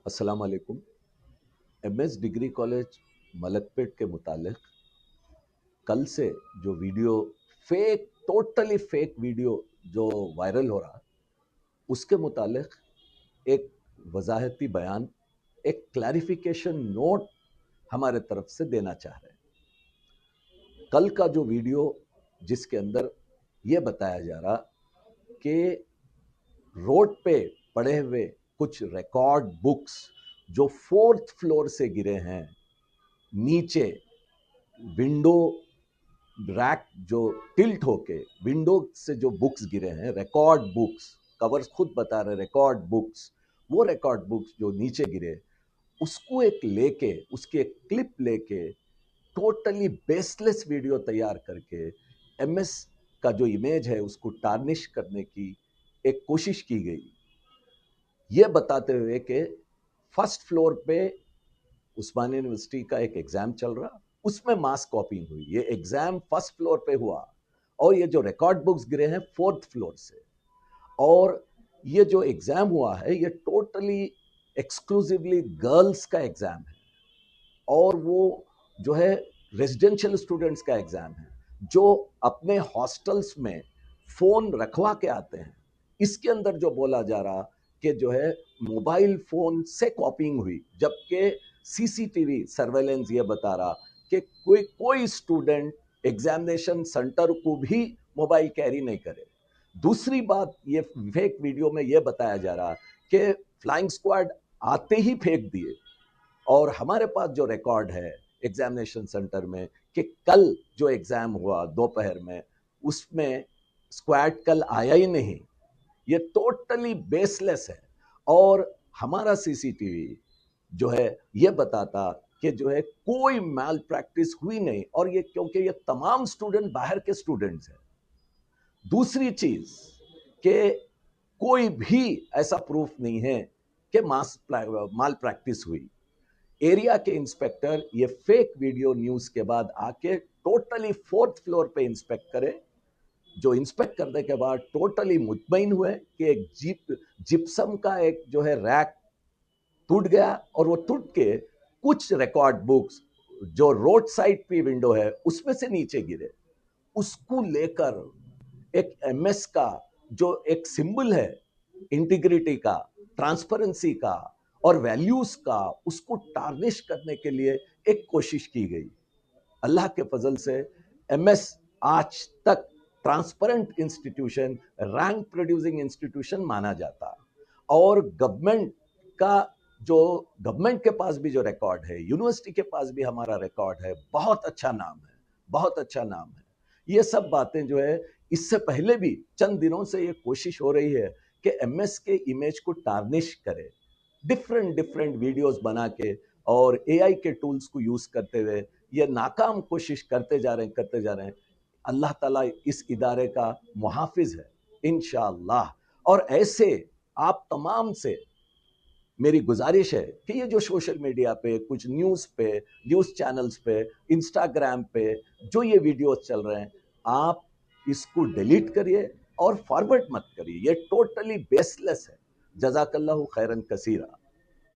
अस्सलाम वालेकुम। MS degree college Malakpet के मुतालिक कल से जो वीडियो टोटली फेक वीडियो जो वायरल हो रहा, उसके मुतालिक एक वजाहती बयान, एक क्लैरिफिकेशन नोट हमारे तरफ से देना चाह रहे हैं। कल का जो वीडियो जिसके अंदर ये बताया जा रहा कि रोड पे पड़े हुए कुछ रिकॉर्ड बुक्स जो 4th फ्लोर से गिरे हैं, नीचे विंडो रैक जो टिल्ट होके विंडो से जो बुक्स गिरे हैं, रिकॉर्ड बुक्स, कवर्स खुद बता रहे रिकॉर्ड बुक्स, वो रिकॉर्ड बुक्स जो नीचे गिरे, उसको एक लेके, उसकी एक क्लिप लेके टोटली बेसलेस वीडियो तैयार करके एमएस का जो इमेज है उसको टार्निश करने की एक कोशिश की गई, ये बताते हुए कि फर्स्ट फ्लोर पे उस्मानिया यूनिवर्सिटी का एक एग्जाम चल रहा, उसमें मास कॉपिंग हुई। ये एग्जाम फर्स्ट फ्लोर पे हुआ और ये जो रिकॉर्ड बुक्स गिरे हैं 4th फ्लोर से। और ये जो एग्जाम हुआ है ये टोटली एक्सक्लूसिवली गर्ल्स का एग्जाम है और वो जो है रेजिडेंशियल स्टूडेंट्स का एग्जाम है जो अपने हॉस्टल्स में फोन रखवा के आते हैं। इसके अंदर जो बोला जा रहा कि जो है मोबाइल फोन से कॉपिंग हुई, जबकि सीसीटीवी सर्वेलेंस ये बता रहा कि कोई स्टूडेंट एग्जामिनेशन सेंटर को भी मोबाइल कैरी नहीं करे। दूसरी बात, ये फेक वीडियो में ये बताया जा रहा कि फ्लाइंग स्क्वाड आते ही फेंक दिए, और हमारे पास जो रिकॉर्ड है एग्जामिनेशन सेंटर में कि कल जो एग्जाम हुआ दोपहर में, उसमें स्क्वाड कल आया ही नहीं। ये टोटली बेसलेस है। और हमारा सीसीटीवी जो है ये बताता कि जो है कोई मैल प्रैक्टिस हुई नहीं, और ये क्योंकि ये तमाम स्टूडेंट बाहर के स्टूडेंट्स हैं। दूसरी चीज कि कोई भी ऐसा प्रूफ नहीं है कि माल प्रैक्टिस हुई। एरिया के इंस्पेक्टर ये फेक वीडियो न्यूज के बाद आके टोटली 4th फ्लोर पे इंस्पेक्ट करे, जो इंस्पेक्ट करने के बाद टोटली मुतमईन हुए कि एक जिप्सम का एक जो है रैक टूट गया, और वो टूट के कुछ रिकॉर्ड बुक्स जो रोड साइड पे विंडो है उसमें से नीचे गिरे। उसको लेकर एक एमएस का जो एक सिंबल है इंटीग्रिटी का, ट्रांसपेरेंसी का और वैल्यूज का, उसको टार्निश करने के लिए एक कोशिश की गई। अल्लाह के फजल से एमएस आज तक transparent institution, rank producing institution माना जाता, और गवर्नमेंट के पास भी जो रिकॉर्ड है, यूनिवर्सिटी के पास भी हमारा रिकॉर्ड है, बहुत अच्छा नाम है, बहुत अच्छा नाम है। ये सब बातें जो है, इससे पहले भी चंद दिनों से ये कोशिश हो रही है कि एमएस के इमेज को टार्निश करे, डिफरेंट वीडियोस बना के और एआई के टूल्स को यूज करते हुए ये नाकाम कोशिश करते जा रहे हैं। अल्लाह ताला इस इदारे का मुहाफिज है इंशाअल्लाह। और ऐसे आप तमाम से मेरी गुजारिश है कि ये जो सोशल मीडिया पे कुछ न्यूज़ चैनल्स पे, इंस्टाग्राम पे जो ये वीडियोस चल रहे हैं, आप इसको डिलीट करिए और फॉरवर्ड मत करिए। ये टोटली बेसलेस है। जज़ाकल्लाहु खैरन कसीरा।